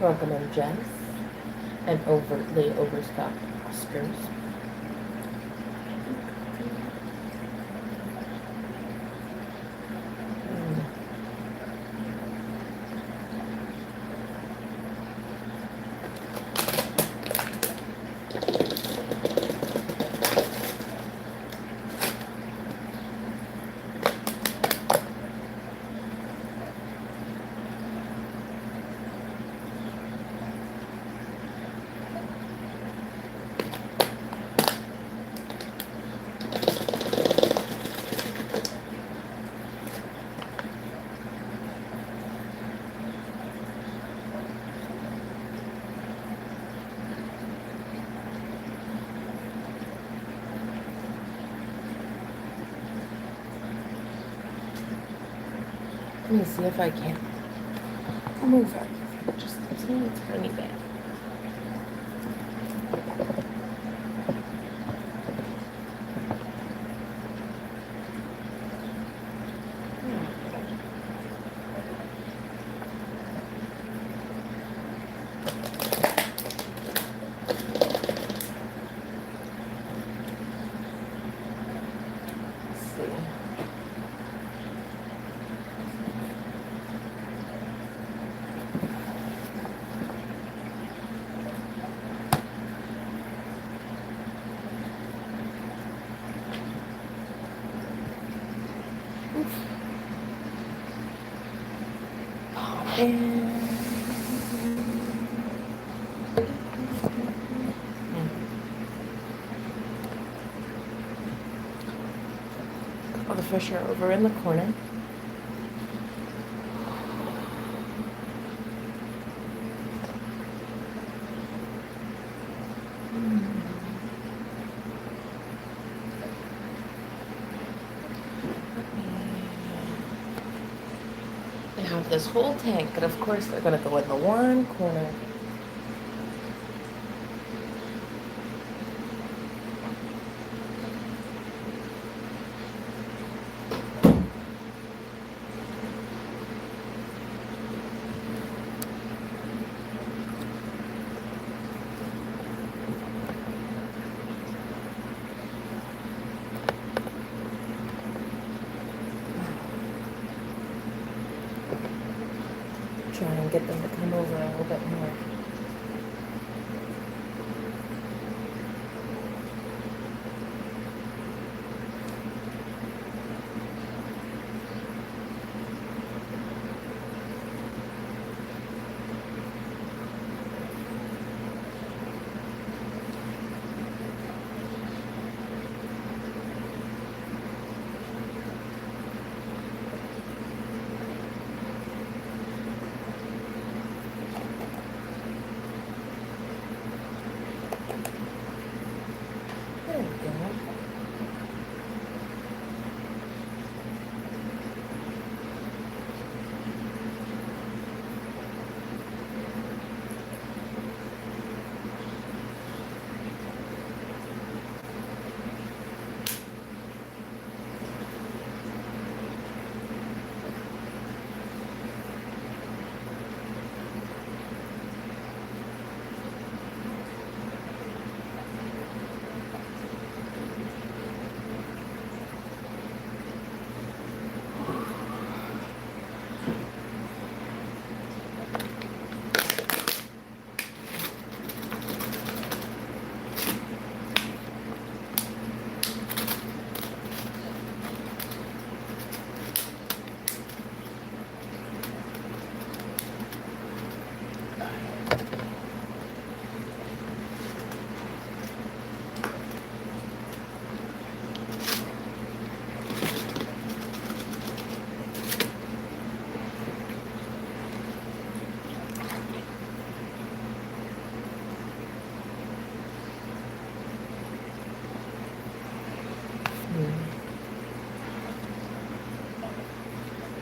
Welcome in, Jess. And overtly overstocked Oscars. Let me see if I can move out of just a tiny bit. All the fish are over in the corner. I have this whole tank, but of course they're gonna go in the one corner. Try and get them to come over a little bit more. There we go.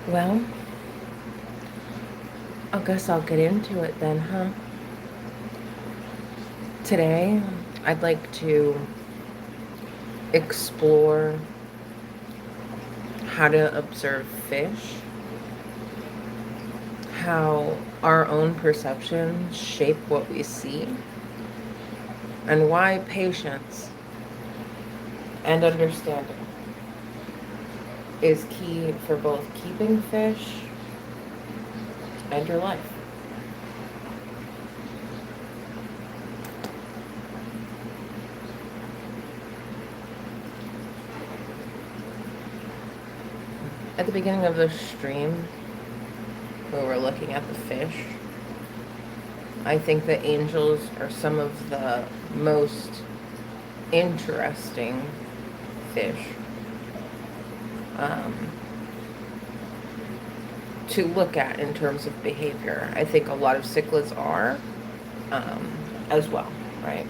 Well, I guess I'll get into it then, huh? Today, I'd like to explore how to observe fish, how our own perceptions shape what we see, and why patience and understanding is key for both keeping fish and your life. At the beginning of the stream, we were looking at the fish. I think the angels are some of the most interesting fish um, to look at in terms of behavior. I think a lot of cichlids are um, as well, right?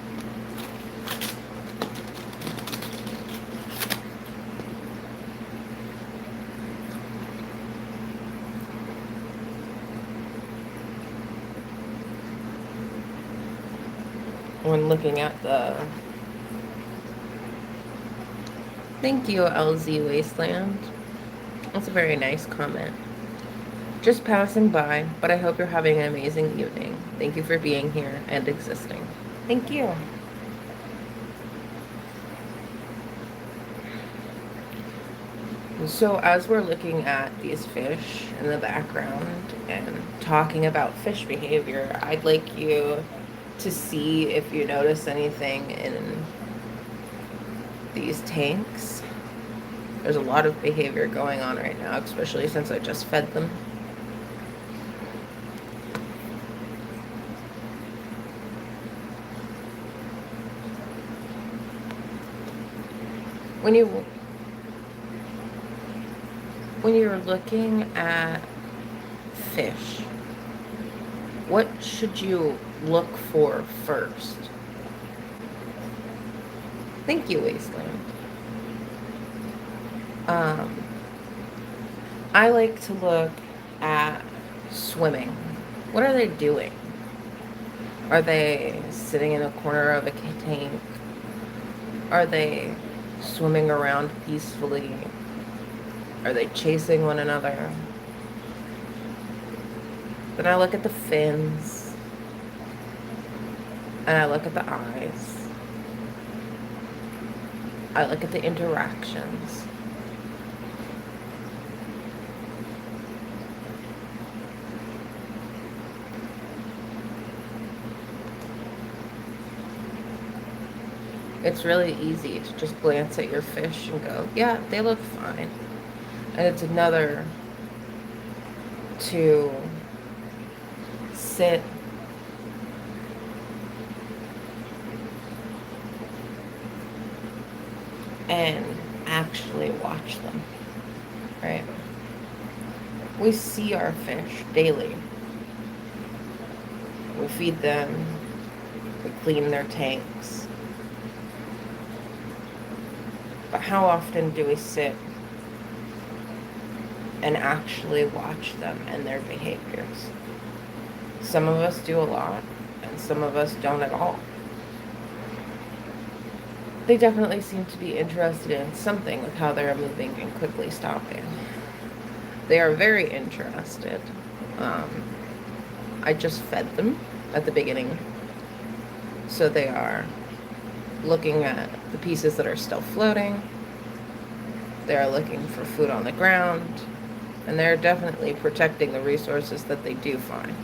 When looking at the... Thank you, LZ Wasteland. That's a very nice comment. Just passing by, but I hope you're having an amazing evening. Thank you for being here and existing. Thank you. So as we're looking at these fish in the background and talking about fish behavior, I'd like you to see if you notice anything in these tanks. There's a lot of behavior going on right now, especially since I just fed them. When you're looking at fish, what should you look for first? Thank you, Wasteland. I like to look at swimming. What are they doing? Are they sitting in a corner of a tank? Are they swimming around peacefully? Are they chasing one another? Then I look at the fins, and I look at the eyes. I look at the interactions. It's really easy to just glance at your fish and go, yeah, they look fine. And it's another to sit and actually watch them, right? We see our fish daily. We feed them, we clean their tanks. But how often do we sit and actually watch them and their behaviors? Some of us do a lot, and some of us don't at all. They definitely seem to be interested in something with how they're moving and quickly stopping. They are very interested. I just fed them at the beginning, so they are looking at the pieces that are still floating. They're looking for food on the ground, and they're definitely protecting the resources that they do find.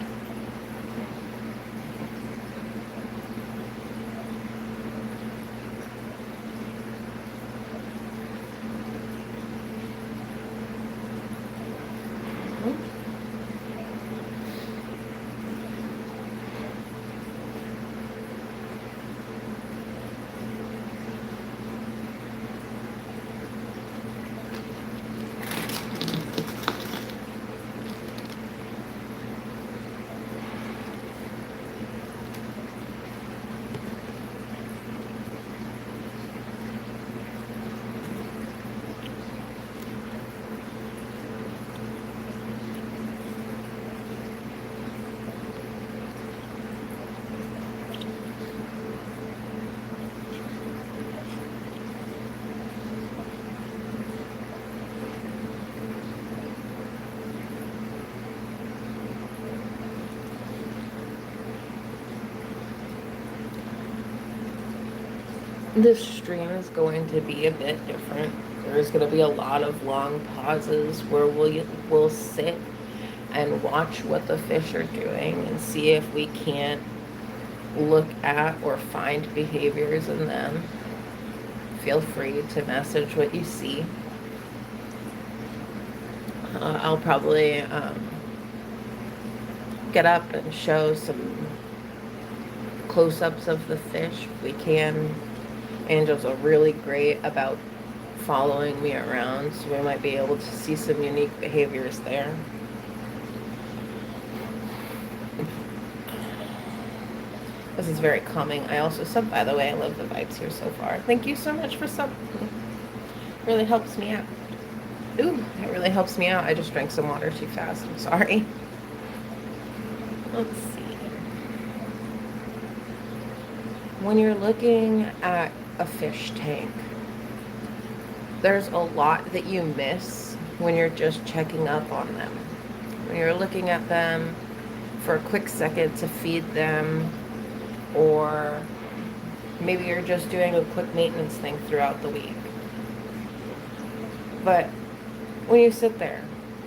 This stream is going to be a bit different. There's going to be a lot of long pauses where we'll sit and watch what the fish are doing and see if we can't look at or find behaviors in them. Feel free to message what you see. I'll probably get up and show some close-ups of the fish if we can. Angels are really great about following me around, so we might be able to see some unique behaviors there. This is very calming. I also sub, by the way. I love the vibes here so far. Thank you so much for sub. Really helps me out. Ooh, it really helps me out. I just drank some water too fast. I'm sorry. Let's see. When you're looking at a fish tank, there's a lot that you miss when you're just checking up on them. When you're looking at them for a quick second to feed them, or maybe you're just doing a quick maintenance thing throughout the week. But when you sit there,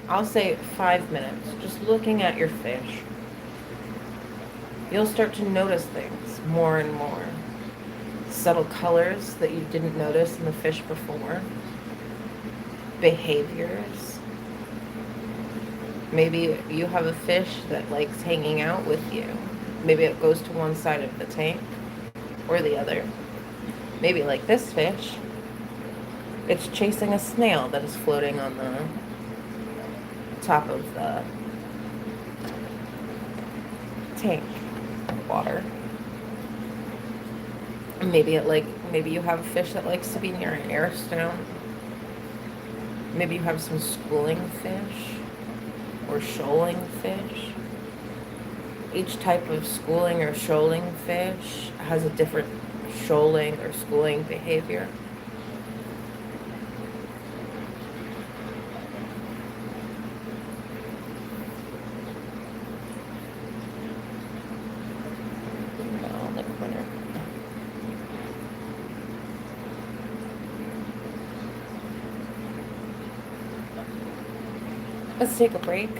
I'll say 5 minutes, just looking at your fish, you'll start to notice things more and more. Subtle colors that you didn't notice in the fish before. Behaviors. Maybe you have a fish that likes hanging out with you. Maybe it goes to one side of the tank or the other. Maybe like this fish, it's chasing a snail that is floating on the top of the tank water. Maybe you have a fish that likes to be near an air stone. Maybe you have some schooling fish or shoaling fish. Each type of schooling or shoaling fish has a different shoaling or schooling behavior. In the corner. Let's take a break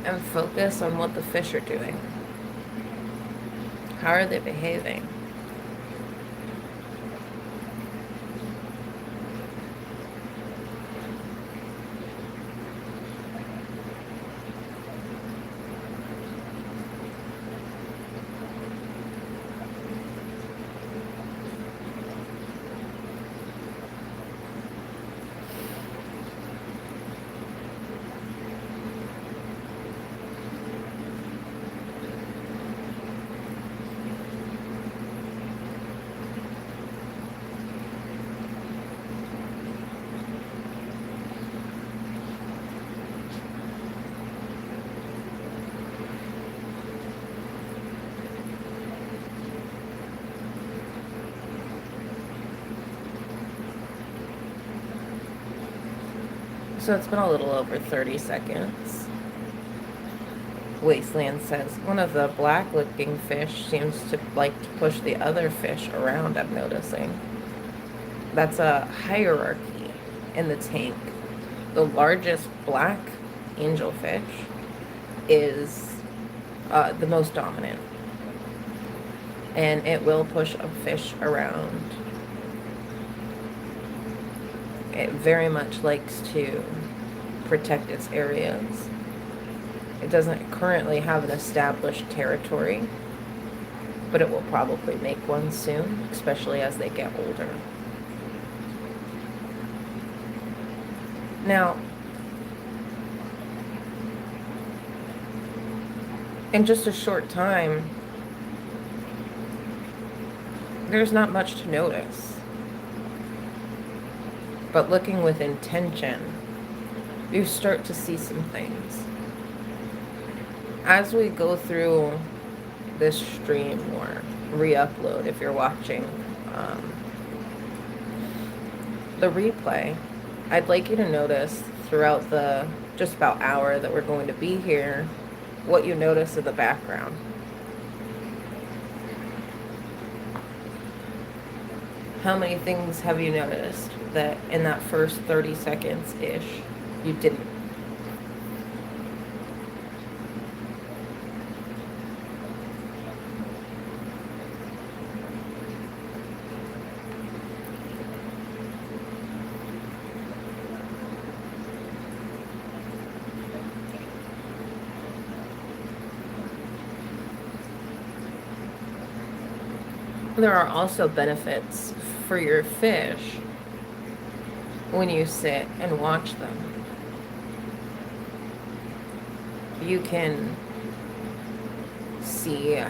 and focus on what the fish are doing. How are they behaving? So it's been a little over 30 seconds. Wasteland says, one of the black-looking fish seems to like to push the other fish around, I'm noticing. That's a hierarchy in the tank. The largest black angelfish is the most dominant. And it will push a fish around. It very much likes to protect its areas. It doesn't currently have an established territory, but it will probably make one soon, especially as they get older. Now, in just a short time, there's not much to notice. But looking with intention, you start to see some things. As we go through this stream or re-upload, if you're watching the replay, I'd like you to notice throughout the just about hour that we're going to be here, what you notice in the background. how many things have you noticed that in that first 30 seconds-ish you didn't? There are also benefits for your fish when you sit and watch them. You can see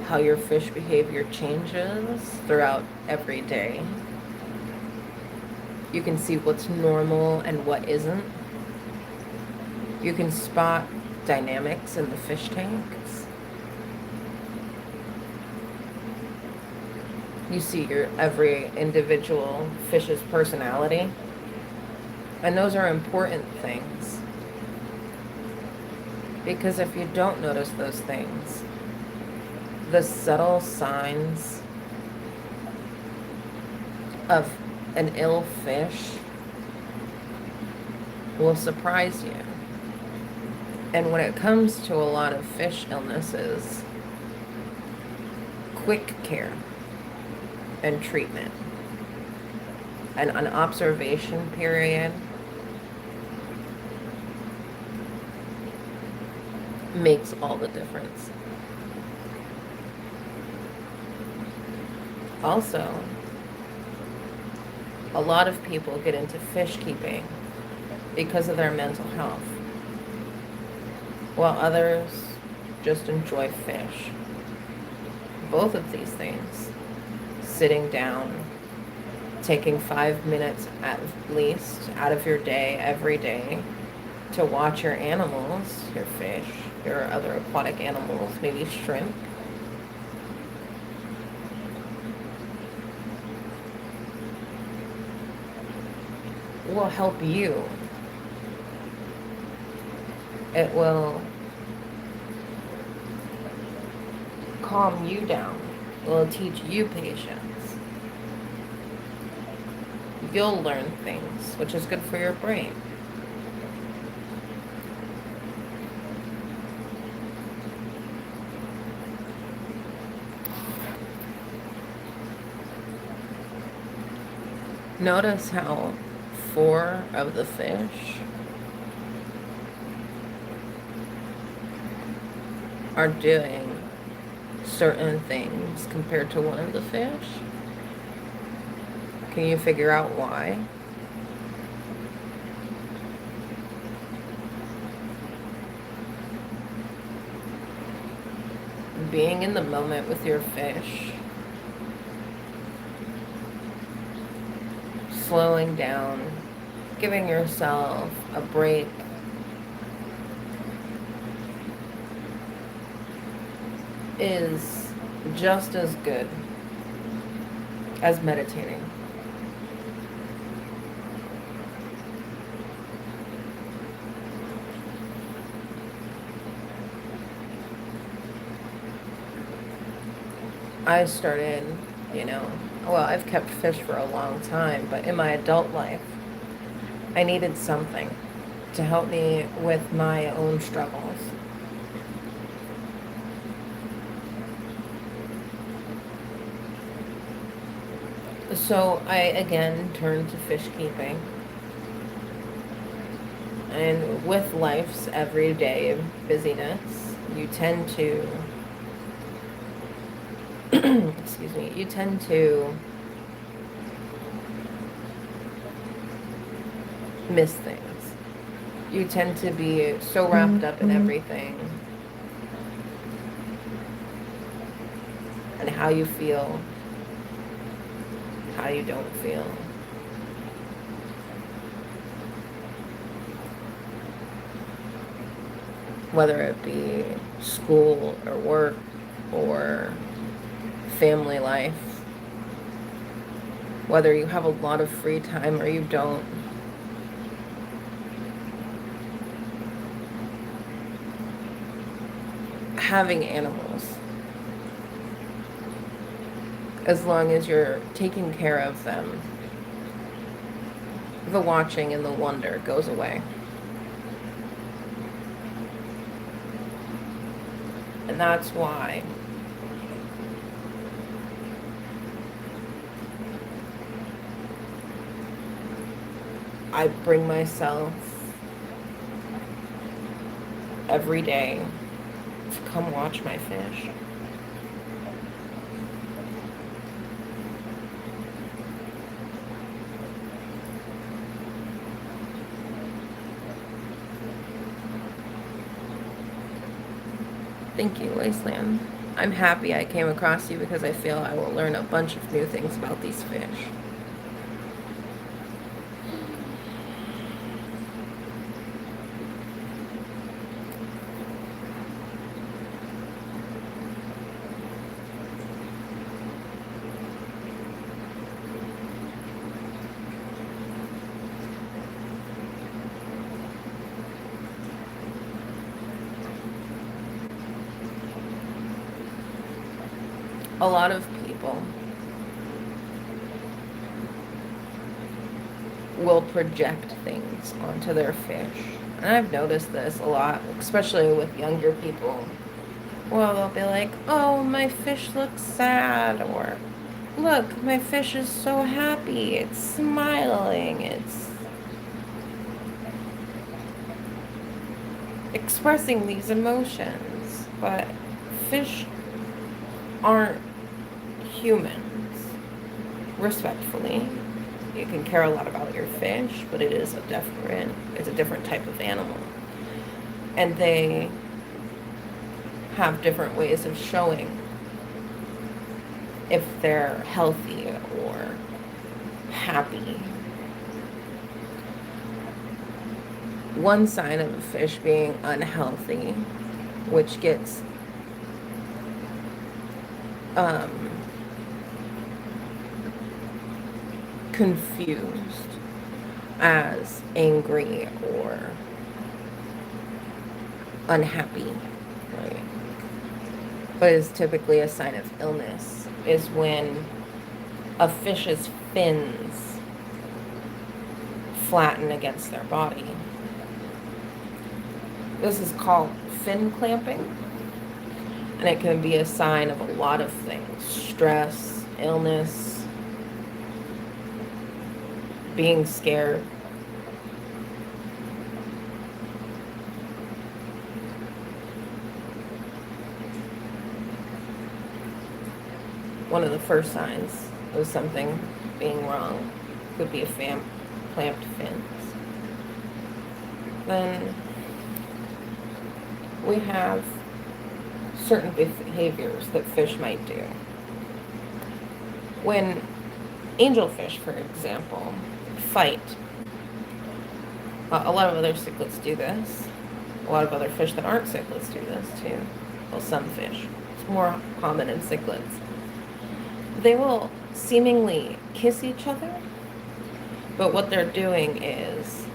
how your fish behavior changes throughout every day. You can see what's normal and what isn't. You can spot dynamics in the fish tanks. You see your every individual fish's personality. And those are important things. Because if you don't notice those things, the subtle signs of an ill fish will surprise you. And when it comes to a lot of fish illnesses, quick care and treatment and an observation period makes all the difference. Also, a lot of people get into fish keeping because of their mental health, while others just enjoy fish. Both of these things, sitting down, taking 5 minutes at least out of your day every day to watch your animals, your fish, your other aquatic animals, maybe shrimp, will help you. It will calm you down. It will teach you patience. You'll learn things, which is good for your brain. Notice how 4 of the fish are doing certain things compared to 1 of the fish. Can you figure out why? Being in the moment with your fish, slowing down, giving yourself a break, is just as good as meditating. I started, I've kept fish for a long time, but in my adult life, I needed something to help me with my own struggles. So I again turned to fish keeping. And with life's everyday busyness, you tend to you tend to miss things. You tend to be so wrapped up in everything and how you feel, how you don't feel. Whether it be school or work or family life, whether you have a lot of free time or you don't. Having animals As long as you're taking care of them, the watching and the wonder goes away. And that's why I bring myself every day to come watch my fish. Thank you, Wasteland. I'm happy I came across you because I feel I will learn a bunch of new things about these fish. A lot of people will project things onto their fish. And I've noticed this a lot, especially with younger people. Well, they'll be like, oh, my fish looks sad, or look, my fish is so happy, it's smiling, it's expressing these emotions. But fish aren't humans, respectfully. You can care a lot about your fish, but it's a different type of animal. And they have different ways of showing if they're healthy or happy. One sign of a fish being unhealthy, which gets confused as angry or unhappy, right? But is typically a sign of illness, is when a fish's fins flatten against their body. This is called fin clamping. And it can be a sign of a lot of things: stress, illness, being scared. One of the first signs of something being wrong could be clamped fins. Then we have certain behaviors that fish might do. When angelfish, for example, fight, a lot of other cichlids do this. A lot of other fish that aren't cichlids do this too. Well, some fish. It's more common in cichlids. They will seemingly kiss each other, but what they're doing is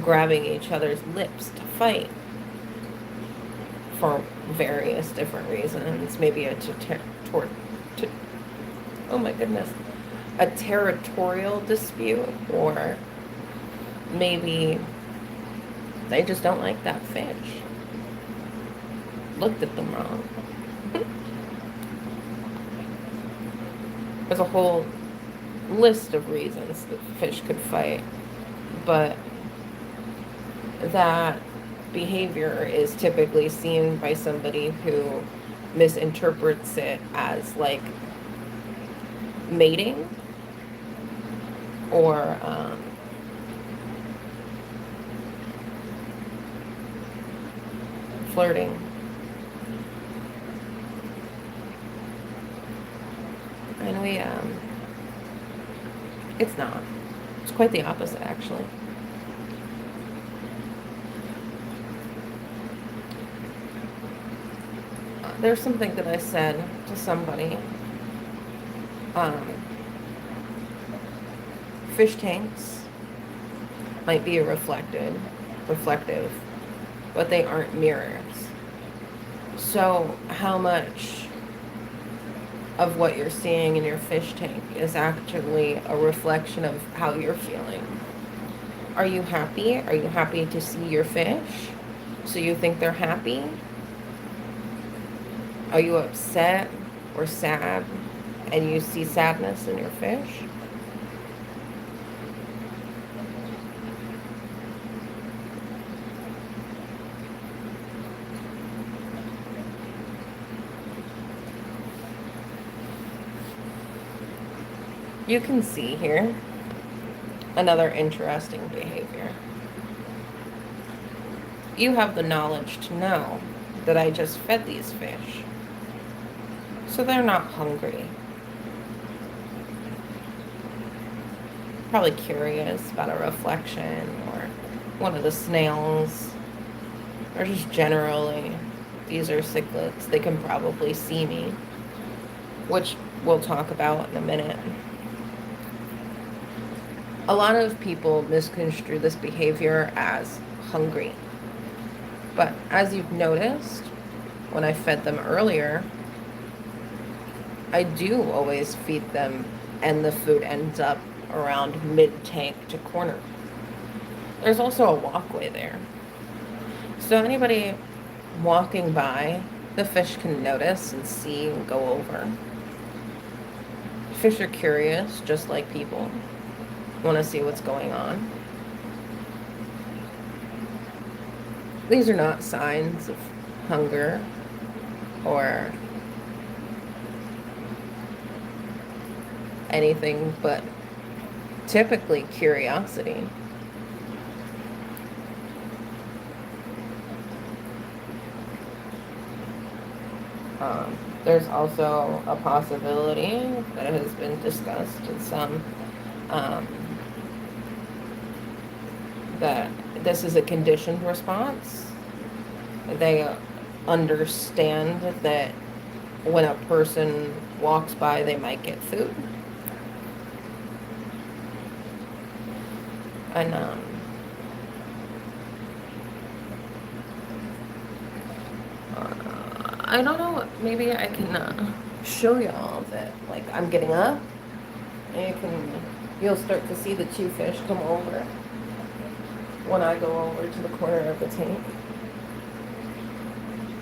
grabbing each other's lips to fight for various different reasons. Maybe oh my goodness, a territorial dispute, or maybe they just don't like that fish, looked at them wrong. There's a whole list of reasons that fish could fight, but that behavior is typically seen by somebody who misinterprets it as like mating or flirting. And it's not. It's quite the opposite, actually. There's something that I said to somebody. Fish tanks might be reflective, but they aren't mirrors. So how much of what you're seeing in your fish tank is actually a reflection of how you're feeling. Are you happy? Are you happy to see your fish? So you think they're happy? Are you upset or sad and you see sadness in your fish? You can see here another interesting behavior. You have the knowledge to know that I just fed these fish, so they're not hungry. Probably curious about a reflection or one of the snails, or just generally, these are cichlids. They can probably see me, which we'll talk about in a minute. A lot of people misconstrue this behavior as hungry. But as you've noticed, when I fed them earlier, I do always feed them and the food ends up around mid-tank to corner. There's also a walkway there. So anybody walking by, the fish can notice and see and go over. Fish are curious, just like people. Want to see what's going on. These are not signs of hunger or anything, but typically curiosity. There's also a possibility that has been discussed in some that this is a conditioned response. They understand that when a person walks by, they might get food. And I don't know, maybe I can show y'all that, like, I'm getting up, and you'll start to see the two fish come over when I go over to the corner of the tank.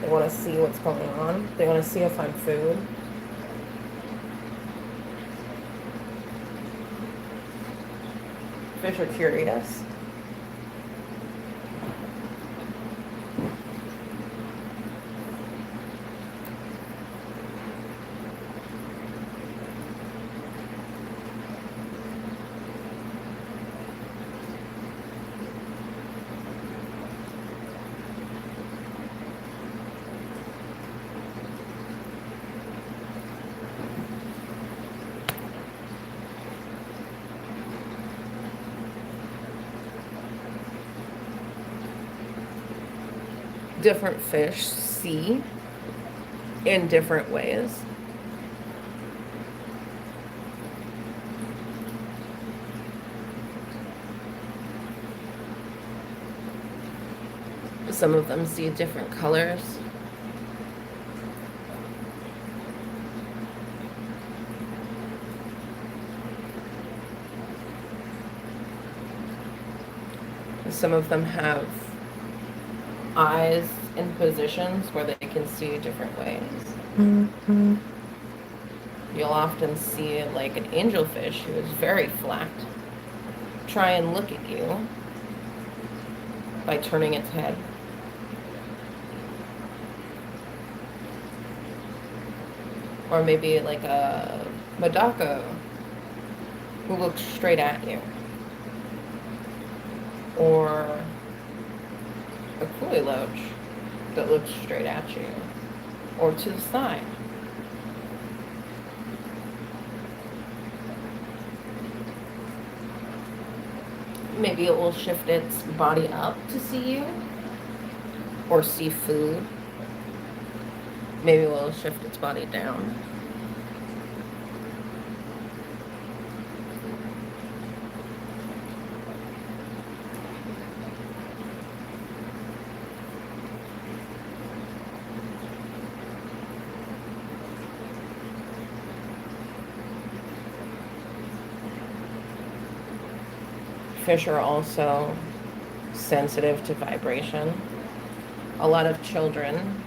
They want to see what's going on. They want to see if I'm food. Fish are curious. Different fish see in different ways. Some of them see different colors. Some of them have eyes in positions where they can see different ways. Mm-hmm. You'll often see like an angelfish who is very flat try and look at you by turning its head. Or maybe like a Madaka who looks straight at you. Or a Koi loach that looks straight at you or to the side. Maybe it will shift its body up to see you or see food. Maybe it will shift its body down. Fish are also sensitive to vibration. A lot of children,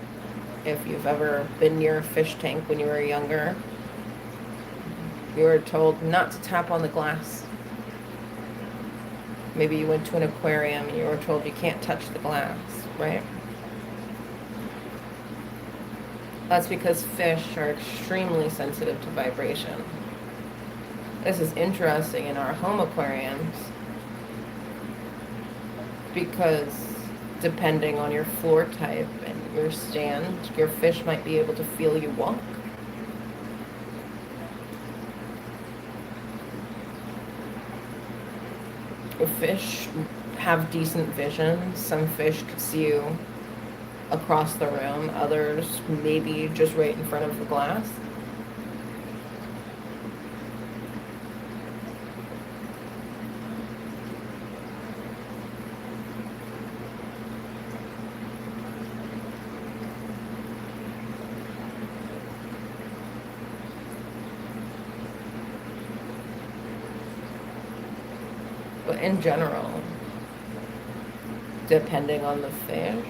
if you've ever been near a fish tank when you were younger, you were told not to tap on the glass. Maybe you went to an aquarium and you were told you can't touch the glass, right? That's because fish are extremely sensitive to vibration. This is interesting in our home aquariums because depending on your floor type and your stand, your fish might be able to feel you walk. If fish have decent vision, some fish could see you across the room, others maybe just right in front of the glass. But in general, depending on the fish,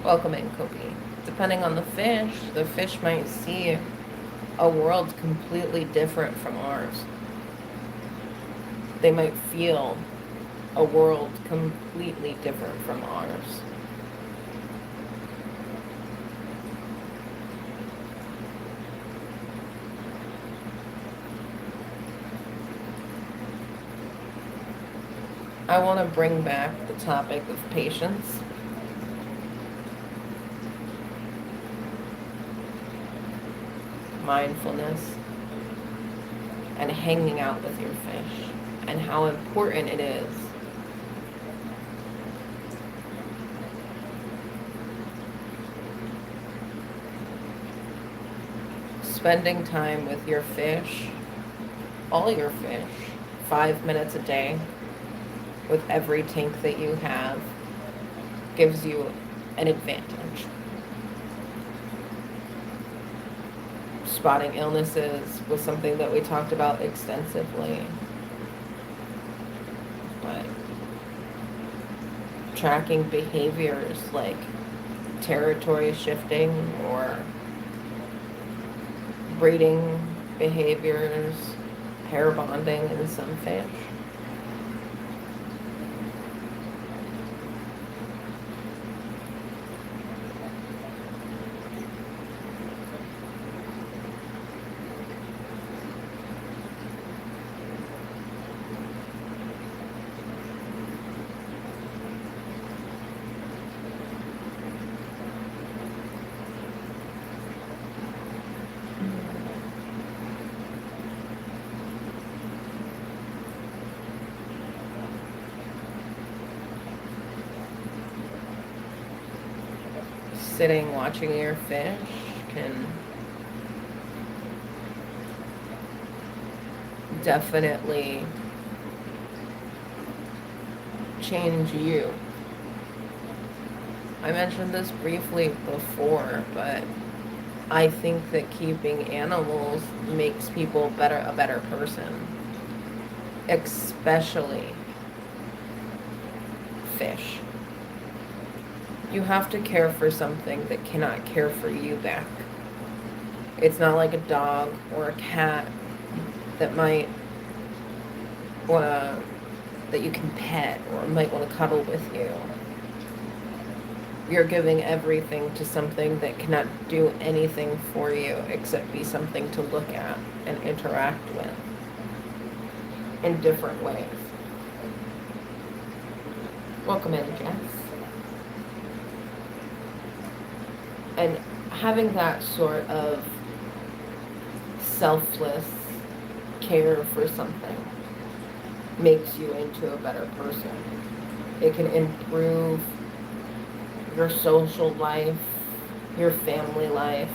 welcome in, Kobe. Depending on the fish might see a world completely different from ours. They might feel a world completely different from ours. I want to bring back the topic of patience. Mindfulness and hanging out with your fish and how important it is spending time with your fish, all your fish, 5 minutes a day with every tank that you have gives you an advantage. Spotting illnesses was something that we talked about extensively. But tracking behaviors like territory shifting or breeding behaviors, pair bonding in some fish. Sitting watching your fish can definitely change you. I mentioned this briefly before, but I think that keeping animals makes people a better person, especially fish. You have to care for something that cannot care for you back. It's not like a dog or a cat that might wanna, that you can pet or might want to cuddle with you. You're giving everything to something that cannot do anything for you except be something to look at and interact with in different ways. Welcome in, Jess. And having that sort of selfless care for something makes you into a better person. It can improve your social life, your family life,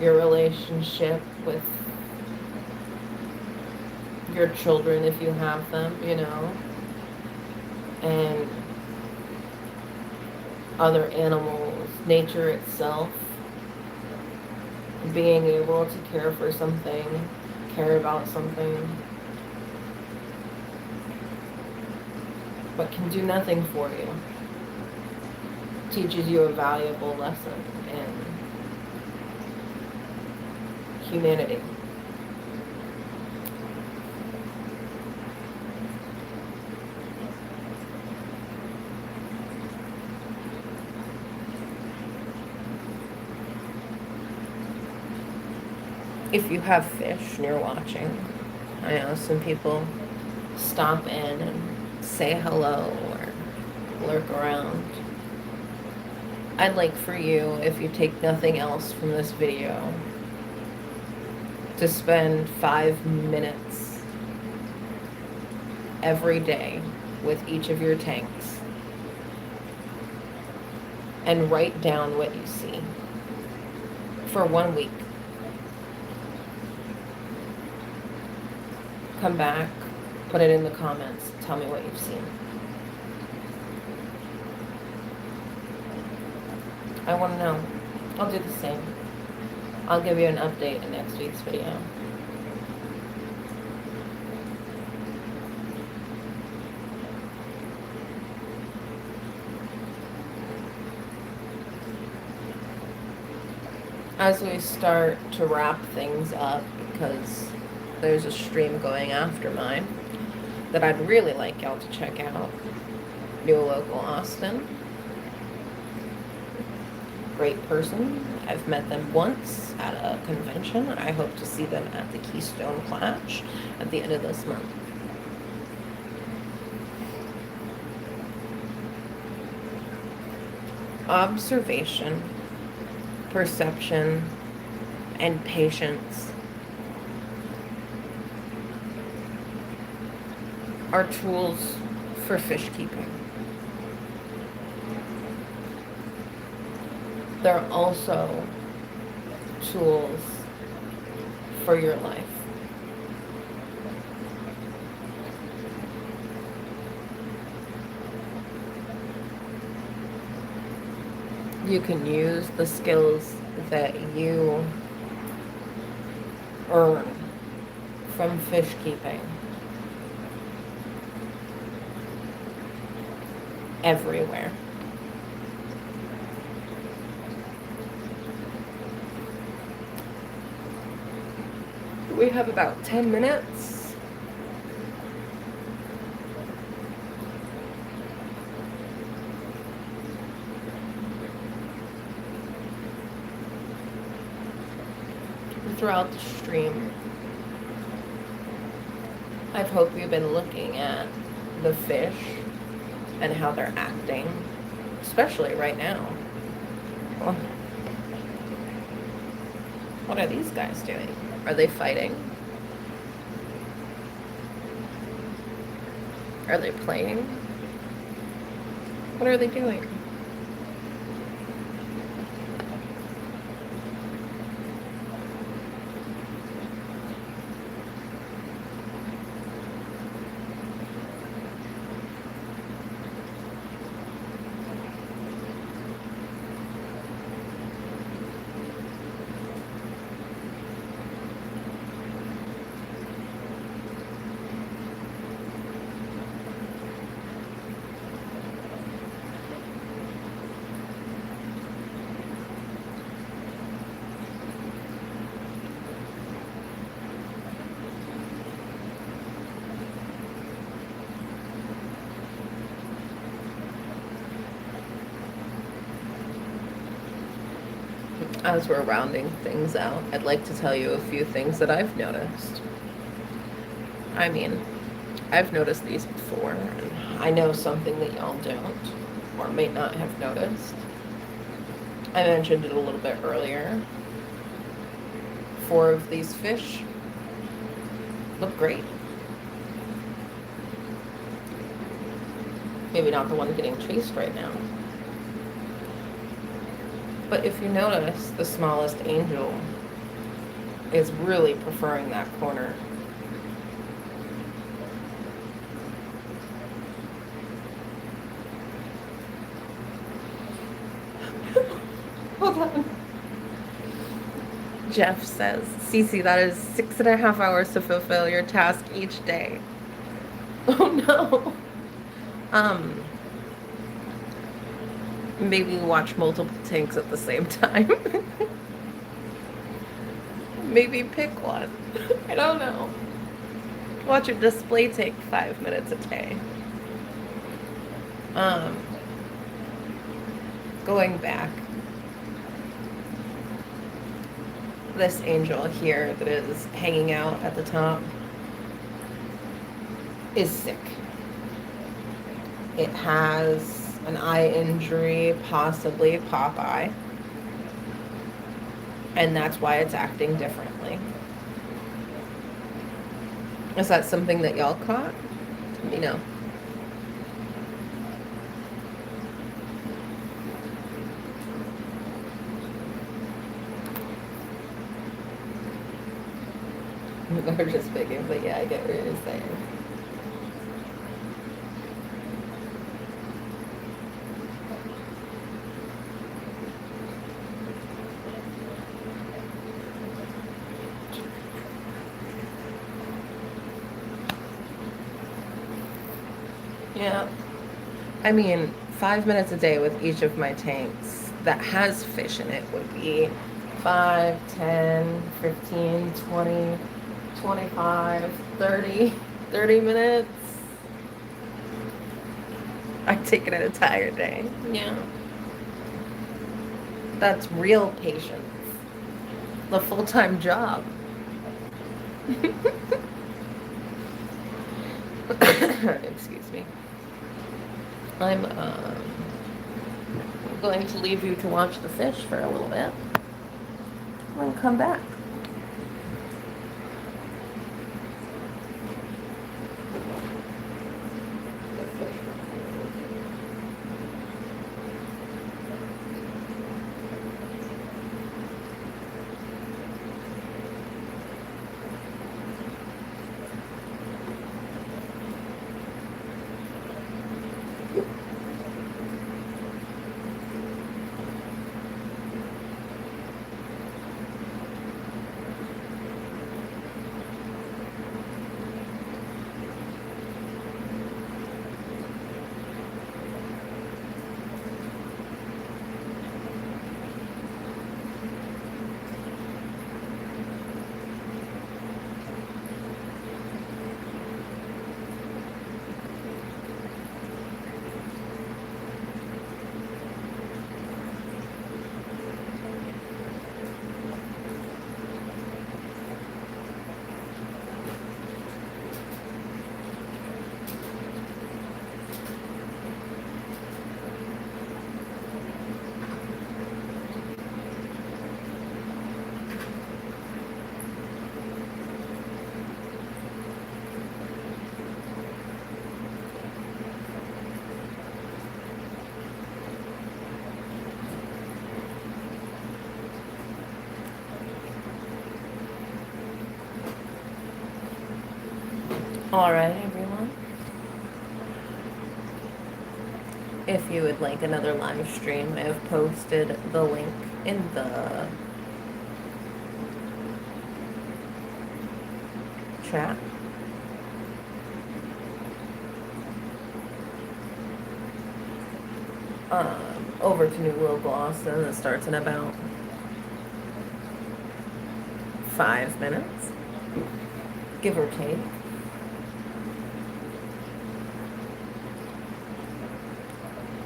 your relationship with your children if you have them, you know, and other animals, nature itself. being able to care for something, care about something, but can do nothing for you, teaches you a valuable lesson in humanity. If you have fish and you're watching, I know some people stop in and say hello or lurk around. I'd like for you, if you take nothing else from this video, to spend 5 minutes every day with each of your tanks and write down what you see for 1 week. Come back, put it in the comments, tell me what you've seen. I want to know. I'll do the same. I'll give you an update in next week's video. As we start to wrap things up, because there's a stream going after mine that I'd really like y'all to check out. New Local Austin. Great person. I've met them once at a convention. I hope to see them at the Keystone Clash at the end of this month. Observation, perception, and patience are tools for fish keeping. They're also tools for your life. You can use the skills that you earn from fish keeping everywhere. We have about 10 minutes. Throughout the stream, I hope you've been looking at the fish and how they're acting, especially right now. Well, what are these guys doing? Are they fighting? Are they playing? What are they doing? As we're rounding things out, I'd like to tell you a few things that I've noticed. I mean, I've noticed these before, and I know something that y'all don't, or may not have noticed. I mentioned it a little bit earlier. 4 of these fish look great. Maybe not the one getting chased right now. But if you notice, the smallest angel is really preferring that corner. Hold on. Jeff says, Cece, that is 6.5 hours to fulfill your task each day. Oh no. Maybe watch multiple tanks at the same time. Maybe pick one. I don't know. Watch your display take 5 minutes a day. Going back. This angel here that is hanging out at the top is sick. It has an eye injury, possibly pop eye. And that's why it's acting differently. Is that something that y'all caught? Let me know. We're just picking, but yeah, I get what you're saying. Yeah. I mean, 5 minutes a day with each of my tanks that has fish in it would be 5, 10, 15, 20, 25, 30, 30 minutes. I take it an entire day. Yeah. That's real patience. The full-time job. Excuse me. I'm going to leave you to watch the fish for a little bit. And come back. All right, everyone. If you would like another live stream, I have posted the link in the chat. Over to New World Boston. It starts in about 5 minutes, give or take.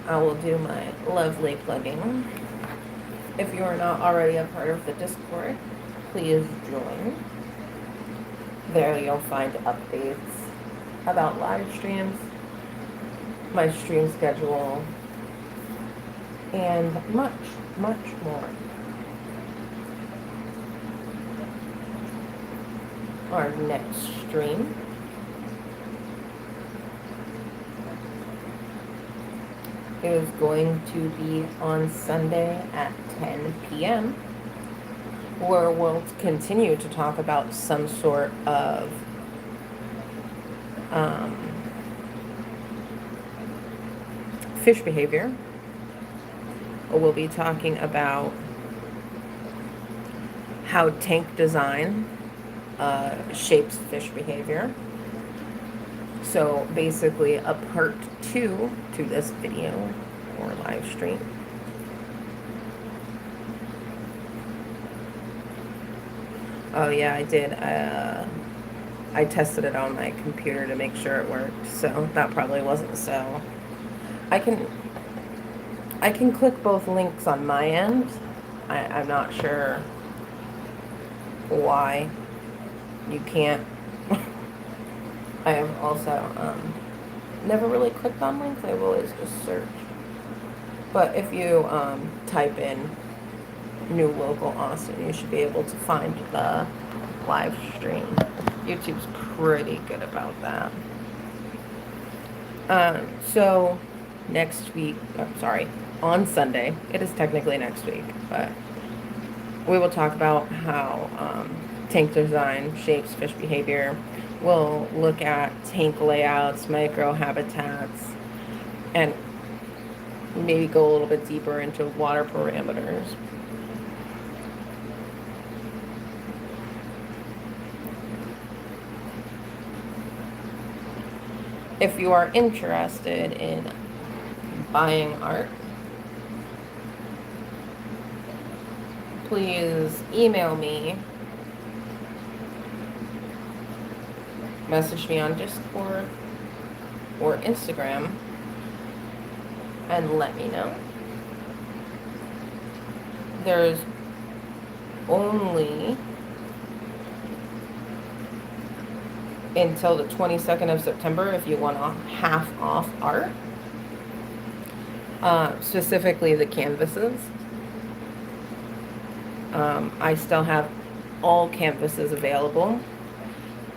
I will do my lovely plugging. If you are not already a part of the Discord, please join. There you'll find updates about live streams, my stream schedule, and much, much more. Our next stream is going to be on Sunday at 10 p.m. where we'll continue to talk about some sort of fish behavior. We'll be talking about how tank design shapes fish behavior. So basically a part 2 to this video or live stream. Oh yeah, I did. I tested it on my computer to make sure it worked, so that probably wasn't so. I can click both links on my end. I'm not sure why you can't. I have also never really clicked on links. I've always just searched. But if you type in New Local Austin, you should be able to find the live stream. YouTube's pretty good about that. So next week, I'm sorry, on Sunday, it is technically next week, but we will talk about how tank design shapes fish behavior. We'll look at tank layouts, micro habitats, and maybe go a little bit deeper into water parameters. If you are interested in buying art, please email me, message me on Discord or Instagram, and let me know. There's only until the 22nd of September if you want half off art, specifically the canvases. I still have all canvases available,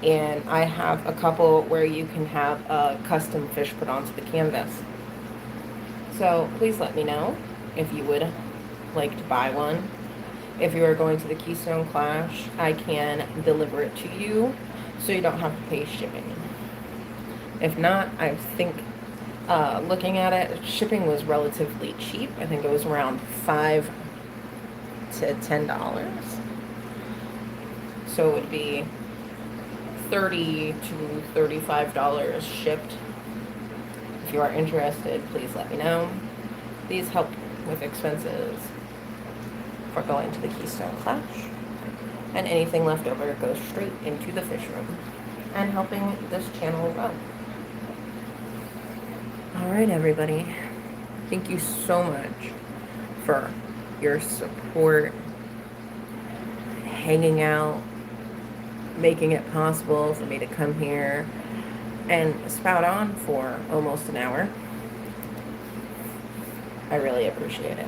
and I have a couple where you can have a custom fish put onto the canvas. So please let me know if you would like to buy one. If you are going to the Keystone Clash, I can deliver it to you so you don't have to pay shipping. If not, I think looking at it, shipping was relatively cheap. I think it was around $5 to $10. So it would be $30 to $35 shipped. If you are interested, please let me know. These help with expenses for going to the Keystone Clash. And anything left over goes straight into the fish room and helping this channel run. Alright, everybody. Thank you so much for your support, hanging out, making it possible for me to come here and spout on for almost an hour. I really appreciate it.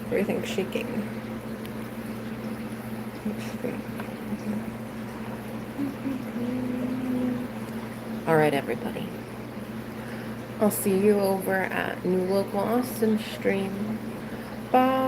Everything's shaking. Alright, everybody. I'll see you over at New Local Austin stream. Bye.